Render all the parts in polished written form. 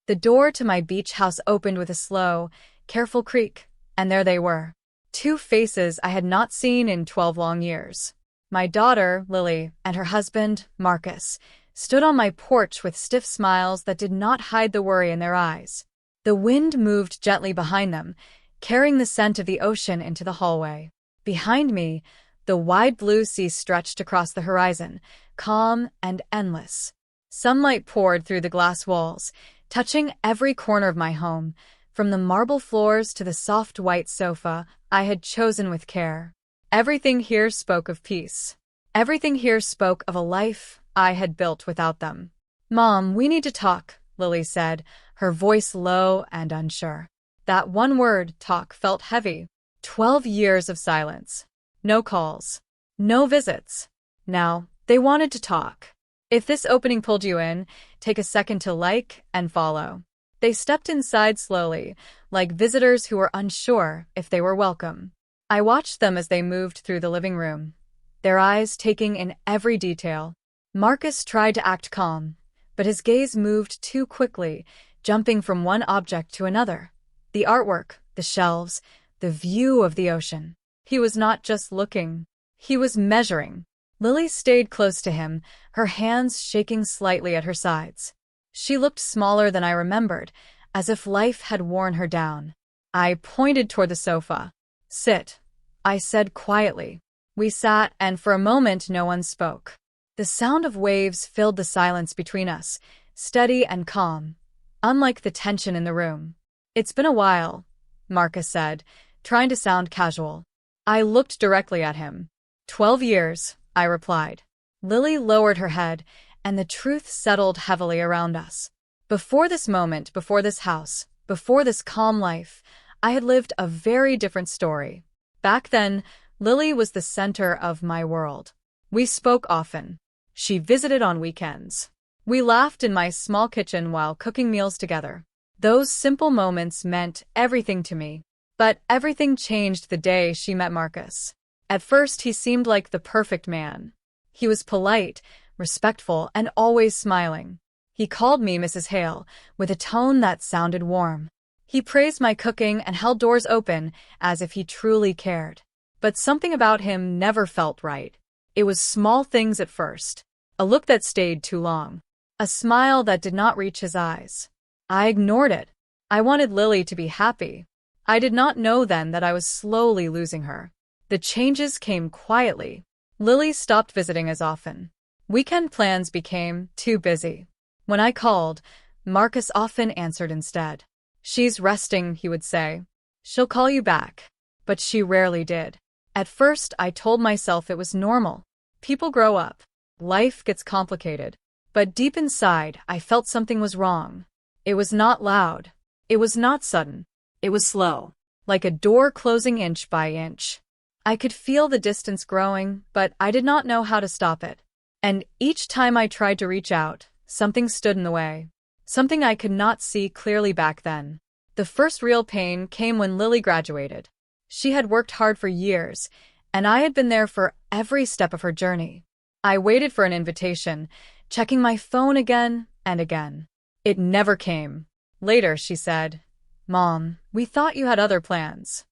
The door to my beach house opened with a slow, careful creak, and there they were. Two faces I had not seen in 12 long years. My daughter, Lily, and her husband, Marcus, stood on my porch with stiff smiles that did not hide the worry in their eyes. The wind moved gently behind them, carrying the scent of the ocean into the hallway. Behind me, the wide blue sea stretched across the horizon, calm and endless. Sunlight poured through the glass walls, touching every corner of my home, from the marble floors to the soft white sofa I had chosen with care. Everything here spoke of peace. Everything here spoke of a life I had built without them. "Mom, we need to talk," Lily said, her voice low and unsure. That one word, talk, felt heavy. 12 years of silence. No calls. No visits. Now, they wanted to talk. If this opening pulled you in, take a second to like and follow. They stepped inside slowly, like visitors who were unsure if they were welcome. I watched them as they moved through the living room, their eyes taking in every detail. Marcus tried to act calm, but his gaze moved too quickly, jumping from one object to another. The artwork, the shelves, the view of the ocean. He was not just looking, he was measuring. Lily stayed close to him, her hands shaking slightly at her sides. She looked smaller than I remembered, as if life had worn her down. I pointed toward the sofa. "Sit," I said quietly. We sat, and for a moment no one spoke. The sound of waves filled the silence between us, steady and calm, unlike the tension in the room. "It's been a while," Marcus said, trying to sound casual. I looked directly at him. 12 years, I replied. Lily lowered her head, and the truth settled heavily around us. Before this moment, before this house, before this calm life, I had lived a very different story. Back then, Lily was the center of my world. We spoke often. She visited on weekends. We laughed in my small kitchen while cooking meals together. Those simple moments meant everything to me. But everything changed the day she met Marcus. At first, he seemed like the perfect man. He was polite, respectful, and always smiling. He called me Mrs. Hale, with a tone that sounded warm. He praised my cooking and held doors open as if he truly cared. But something about him never felt right. It was small things at first. A look that stayed too long. A smile that did not reach his eyes. I ignored it. I wanted Lily to be happy. I did not know then that I was slowly losing her. The changes came quietly. Lily stopped visiting as often. Weekend plans became too busy. When I called, Marcus often answered instead. "She's resting," he would say. "She'll call you back." But she rarely did. At first, I told myself it was normal. People grow up. Life gets complicated. But deep inside, I felt something was wrong. It was not loud. It was not sudden. It was slow, like a door closing inch by inch. I could feel the distance growing, but I did not know how to stop it. And each time I tried to reach out, something stood in the way. Something I could not see clearly back then. The first real pain came when Lily graduated. She had worked hard for years, and I had been there for every step of her journey. I waited for an invitation, checking my phone again and again. It never came. Later, she said, "Mom, we thought you had other plans."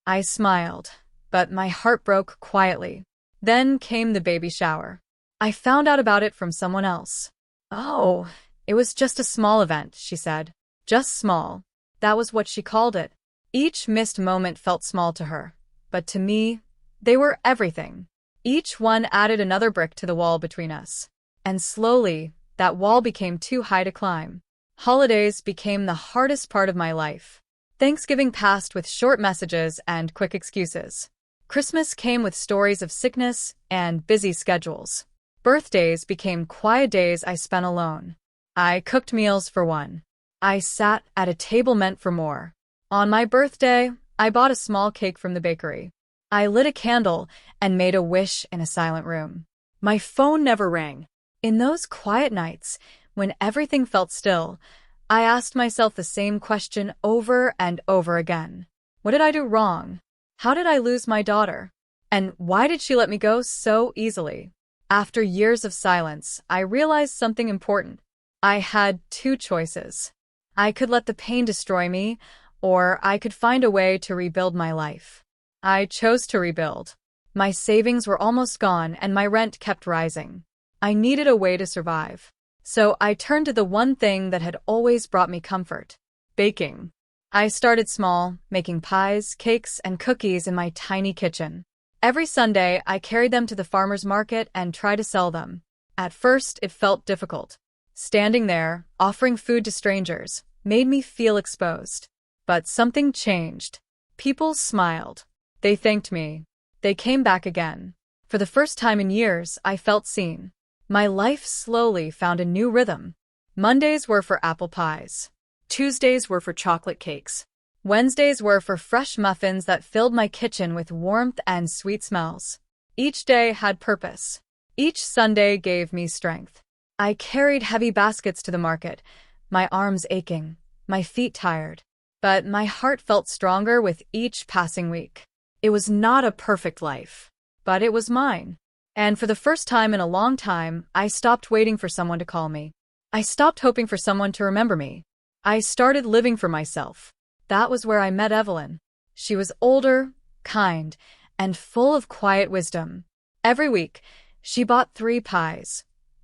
I smiled, but my heart broke quietly. Then came the baby shower. I found out about it from someone else. "Oh, it was just a small event," she said. Just small. That was what she called it. Each missed moment felt small to her, but to me, they were everything. Each one added another brick to the wall between us. And slowly, that wall became too high to climb. Holidays became the hardest part of my life. Thanksgiving passed with short messages and quick excuses. Christmas came with stories of sickness and busy schedules. Birthdays became quiet days I spent alone. I cooked meals for one. I sat at a table meant for more. On my birthday, I bought a small cake from the bakery. I lit a candle and made a wish in a silent room. My phone never rang. In those quiet nights, when everything felt still, I asked myself the same question over and over again. What did I do wrong? How did I lose my daughter? And why did she let me go so easily? After years of silence, I realized something important. I had two choices. I could let the pain destroy me, or I could find a way to rebuild my life. I chose to rebuild. My savings were almost gone and my rent kept rising. I needed a way to survive. So I turned to the one thing that had always brought me comfort: baking. I started small, making pies, cakes, and cookies in my tiny kitchen. Every Sunday, I carried them to the farmer's market and tried to sell them. At first, it felt difficult. Standing there, offering food to strangers, made me feel exposed. But something changed. People smiled. They thanked me. They came back again. For the first time in years, I felt seen. My life slowly found a new rhythm. Mondays were for apple pies. Tuesdays were for chocolate cakes. Wednesdays were for fresh muffins that filled my kitchen with warmth and sweet smells. Each day had purpose. Each Sunday gave me strength. I carried heavy baskets to the market, my arms aching, my feet tired. But my heart felt stronger with each passing week. It was not a perfect life, but it was mine. And for the first time in a long time, I stopped waiting for someone to call me. I stopped hoping for someone to remember me. I started living for myself. That was where I met Evelyn. She was older, kind, and full of quiet wisdom. Every week, she bought 3 pies,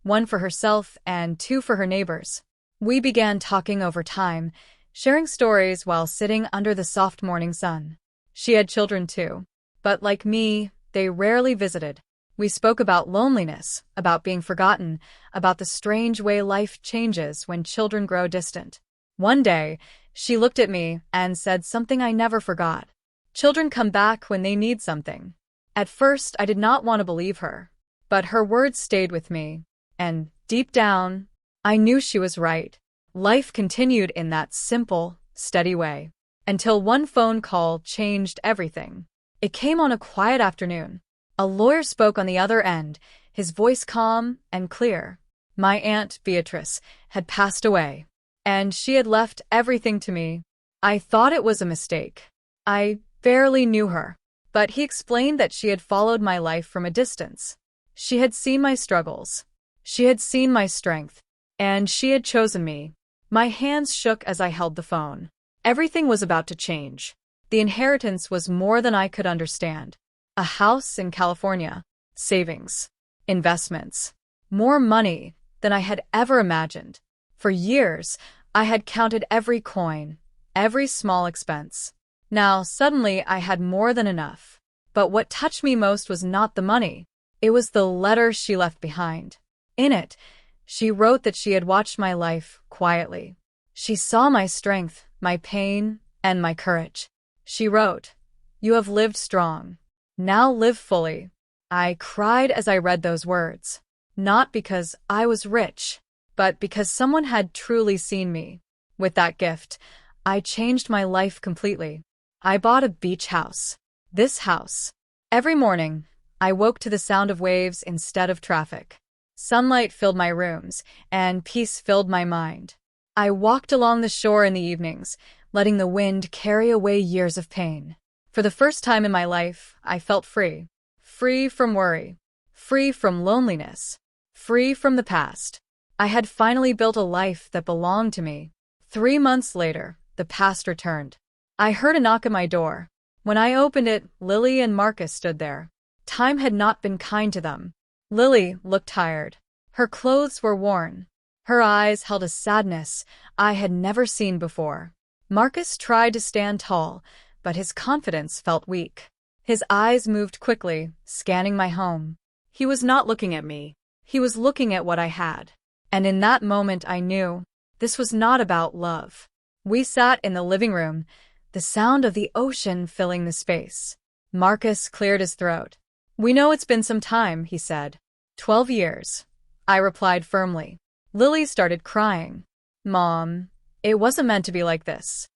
1 for herself and 2 for her neighbors. We began talking over time, sharing stories while sitting under the soft morning sun. She had children too, but like me, they rarely visited. We spoke about loneliness, about being forgotten, about the strange way life changes when children grow distant. One day, she looked at me and said something I never forgot. Children come back when they need something. At first, I did not want to believe her, but her words stayed with me, and deep down, I knew she was right. Life continued in that simple, steady way, until one phone call changed everything. It came on a quiet afternoon. A lawyer spoke on the other end, his voice calm and clear. My Aunt Beatrice had passed away, and she had left everything to me. I thought it was a mistake. I barely knew her, but he explained that she had followed my life from a distance. She had seen my struggles. She had seen my strength, and she had chosen me. My hands shook as I held the phone. Everything was about to change. The inheritance was more than I could understand. A house in California, savings, investments, more money than I had ever imagined. For years, I had counted every coin, every small expense. Now, suddenly, I had more than enough. But what touched me most was not the money. It was the letter she left behind. In it, she wrote that she had watched my life quietly. She saw my strength, my pain, and my courage. She wrote, "You have lived strong. Now live fully." I cried as I read those words, not because I was rich, but because someone had truly seen me. With that gift, I changed my life completely. I bought a beach house. This house. Every morning, I woke to the sound of waves instead of traffic. Sunlight filled my rooms, and peace filled my mind. I walked along the shore in the evenings, letting the wind carry away years of pain. For the first time in my life, I felt free. Free from worry. Free from loneliness. Free from the past. I had finally built a life that belonged to me. 3 months later, the past returned. I heard a knock at my door. When I opened it, Lily and Marcus stood there. Time had not been kind to them. Lily looked tired. Her clothes were worn. Her eyes held a sadness I had never seen before. Marcus tried to stand tall, but his confidence felt weak. His eyes moved quickly, scanning my home. He was not looking at me. He was looking at what I had. And in that moment I knew this was not about love. We sat in the living room, the sound of the ocean filling the space. Marcus cleared his throat. "We know it's been some time," he said. 12 years. I replied firmly. Lily started crying. "Mom, it wasn't meant to be like this."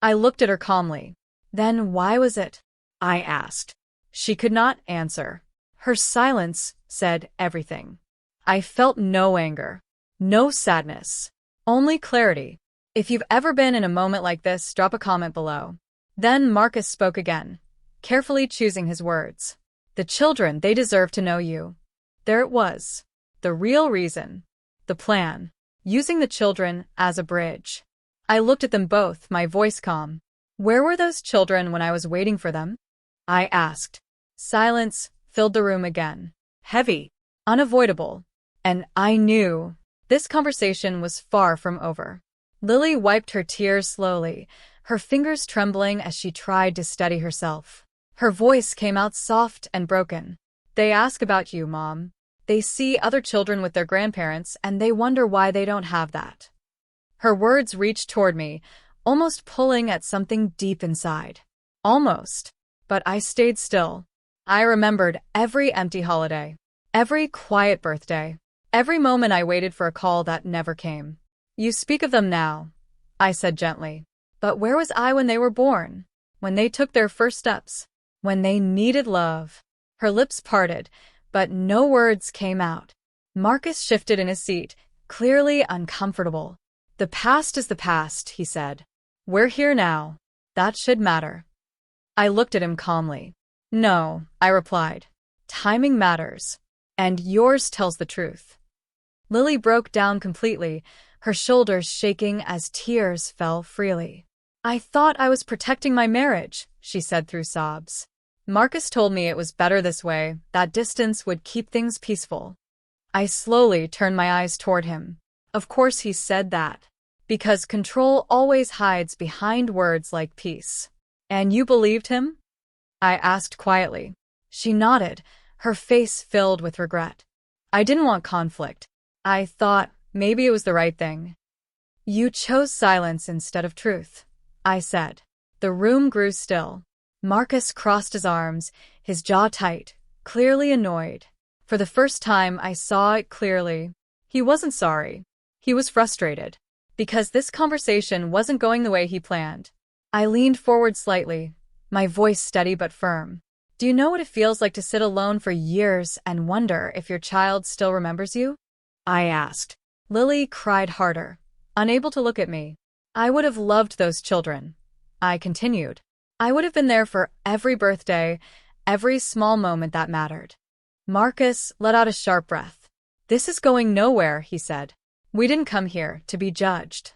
I looked at her calmly. "Then why was it?" I asked. She could not answer. Her silence said everything. I felt no anger, no sadness, only clarity. If you've ever been in a moment like this, drop a comment below. Then Marcus spoke again, carefully choosing his words. "The children, they deserve to know you." There it was. The real reason. The plan. Using the children as a bridge. I looked at them both, my voice calm. Where were those children when I was waiting for them? I asked. Silence filled the room again. Heavy, unavoidable. And I knew this conversation was far from over. Lily wiped her tears slowly, her fingers trembling as she tried to steady herself. Her voice came out soft and broken. They ask about you, Mom. They see other children with their grandparents, and they wonder why they don't have that. Her words reached toward me, almost pulling at something deep inside. Almost. But I stayed still. I remembered every empty holiday, every quiet birthday, every moment I waited for a call that never came. You speak of them now, I said gently. But where was I when they were born? When they took their first steps? When they needed love? Her lips parted, but no words came out. Marcus shifted in his seat, clearly uncomfortable. The past is the past, he said. We're here now. That should matter. I looked at him calmly. No, I replied. Timing matters. And yours tells the truth. Lily broke down completely, her shoulders shaking as tears fell freely. I thought I was protecting my marriage, she said through sobs. Marcus told me it was better this way, that distance would keep things peaceful. I slowly turned my eyes toward him. Of course he said that. Because control always hides behind words like peace. And you believed him? I asked quietly. She nodded, her face filled with regret. I didn't want conflict. I thought maybe it was the right thing. You chose silence instead of truth, I said. The room grew still. Marcus crossed his arms, his jaw tight, clearly annoyed. For the first time, I saw it clearly. He wasn't sorry. He was frustrated. Because this conversation wasn't going the way he planned. I leaned forward slightly, my voice steady but firm. Do you know what it feels like to sit alone for years and wonder if your child still remembers you? I asked. Lily cried harder, unable to look at me. I would have loved those children. I continued. I would have been there for every birthday, every small moment that mattered. Marcus let out a sharp breath. This is going nowhere, he said. We didn't come here to be judged.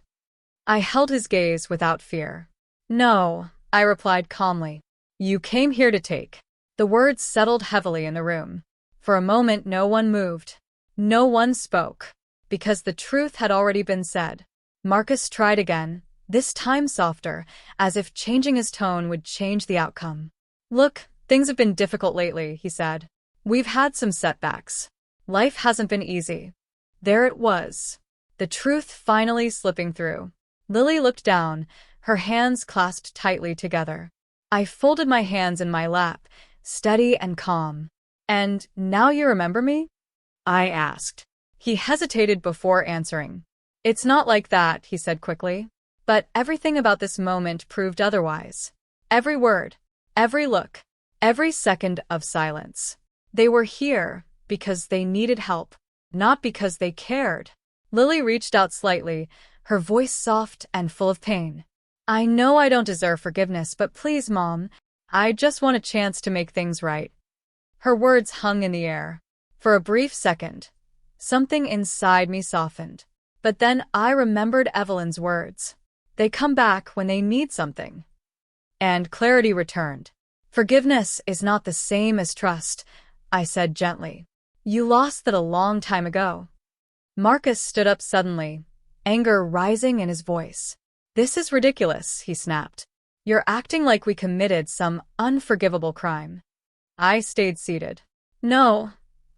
I held his gaze without fear. No, I replied calmly. You came here to take. The words settled heavily in the room. For a moment, no one moved. No one spoke. Because the truth had already been said. Marcus tried again, this time softer, as if changing his tone would change the outcome. Look, things have been difficult lately, he said. We've had some setbacks. Life hasn't been easy. There it was. The truth finally slipping through. Lily looked down, her hands clasped tightly together. I folded my hands in my lap, steady and calm. And now you remember me? I asked. He hesitated before answering. It's not like that, he said quickly. But everything about this moment proved otherwise. Every word, every look, every second of silence. They were here because they needed help, not because they cared. Lily reached out slightly, her voice soft and full of pain. I know I don't deserve forgiveness, but please, Mom, I just want a chance to make things right. Her words hung in the air. For a brief second, something inside me softened. But then I remembered Evelyn's words. They come back when they need something. And clarity returned. Forgiveness is not the same as trust, I said gently. You lost that a long time ago. Marcus stood up suddenly, anger rising in his voice. This is ridiculous, he snapped. You're acting like we committed some unforgivable crime. I stayed seated. No,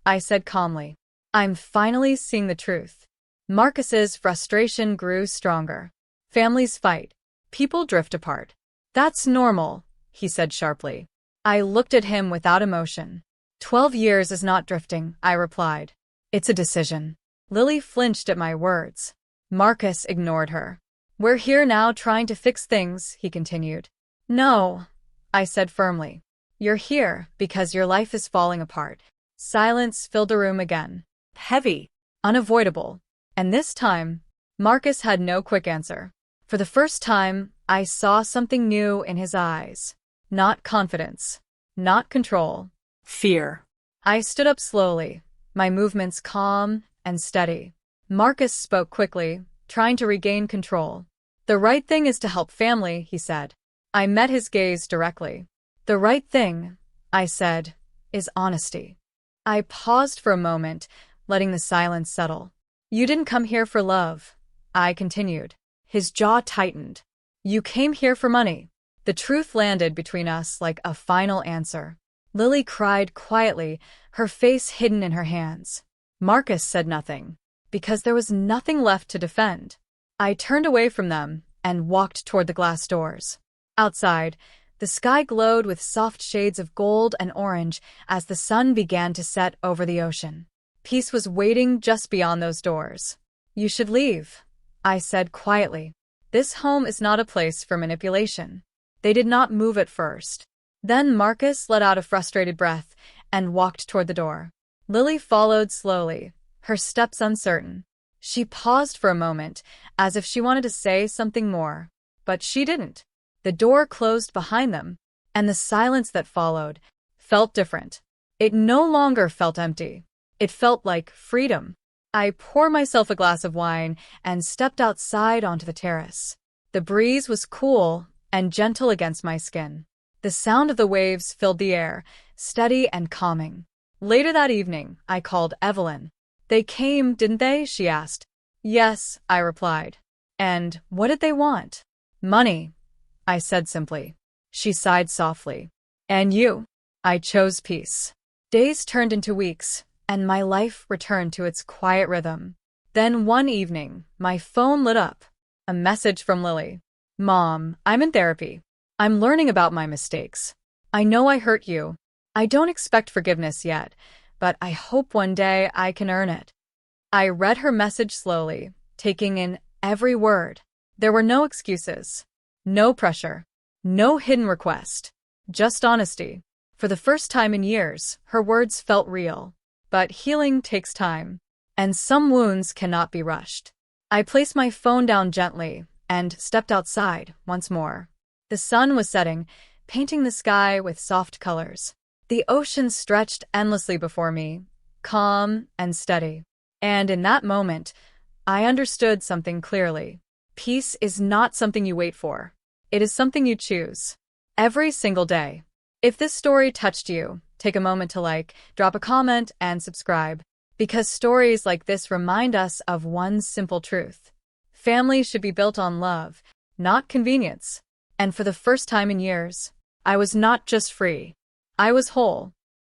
I said calmly. I'm finally seeing the truth. Marcus's frustration grew stronger. Families fight. People drift apart. That's normal, he said sharply. I looked at him without emotion. 12 years is not drifting, I replied. It's a decision. Lily flinched at my words. Marcus ignored her. We're here now trying to fix things, he continued. No, I said firmly. You're here because your life is falling apart. Silence filled the room again. Heavy, unavoidable. And this time, Marcus had no quick answer. For the first time, I saw something new in his eyes. Not confidence. Not control. Fear. I stood up slowly, my movements calm and steady. Marcus spoke quickly, trying to regain control. The right thing is to help family, he said. I met his gaze directly. The right thing, I said, is honesty. I paused for a moment, letting the silence settle. You didn't come here for love, I continued. His jaw tightened. You came here for money. The truth landed between us like a final answer. Lily cried quietly, her face hidden in her hands. Marcus said nothing, because there was nothing left to defend. I turned away from them and walked toward the glass doors. Outside, the sky glowed with soft shades of gold and orange as the sun began to set over the ocean. Peace was waiting just beyond those doors. You should leave, I said quietly. This home is not a place for manipulation. They did not move at first. Then Marcus let out a frustrated breath and walked toward the door. Lily followed slowly, her steps uncertain. She paused for a moment, as if she wanted to say something more. But she didn't. The door closed behind them, and the silence that followed felt different. It no longer felt empty. It felt like freedom. I poured myself a glass of wine and stepped outside onto the terrace. The breeze was cool and gentle against my skin. The sound of the waves filled the air, steady and calming. Later that evening, I called Evelyn. They came, didn't they? She asked. Yes, I replied. And what did they want? Money, I said simply. She sighed softly. And you? I chose peace. Days turned into weeks, and my life returned to its quiet rhythm. Then one evening, my phone lit up. A message from Lily. Mom, I'm in therapy. I'm learning about my mistakes. I know I hurt you. I don't expect forgiveness yet, but I hope one day I can earn it. I read her message slowly, taking in every word. There were no excuses, no pressure, no hidden request, just honesty. For the first time in years, her words felt real. But healing takes time, and some wounds cannot be rushed. I placed my phone down gently and stepped outside once more. The sun was setting, painting the sky with soft colors. The ocean stretched endlessly before me, calm and steady. And in that moment, I understood something clearly. Peace is not something you wait for. It is something you choose. Every single day. If this story touched you, take a moment to drop a comment, and subscribe. Because stories like this remind us of one simple truth. Family should be built on love, not convenience. And for the first time in years, I was not just free. I was whole.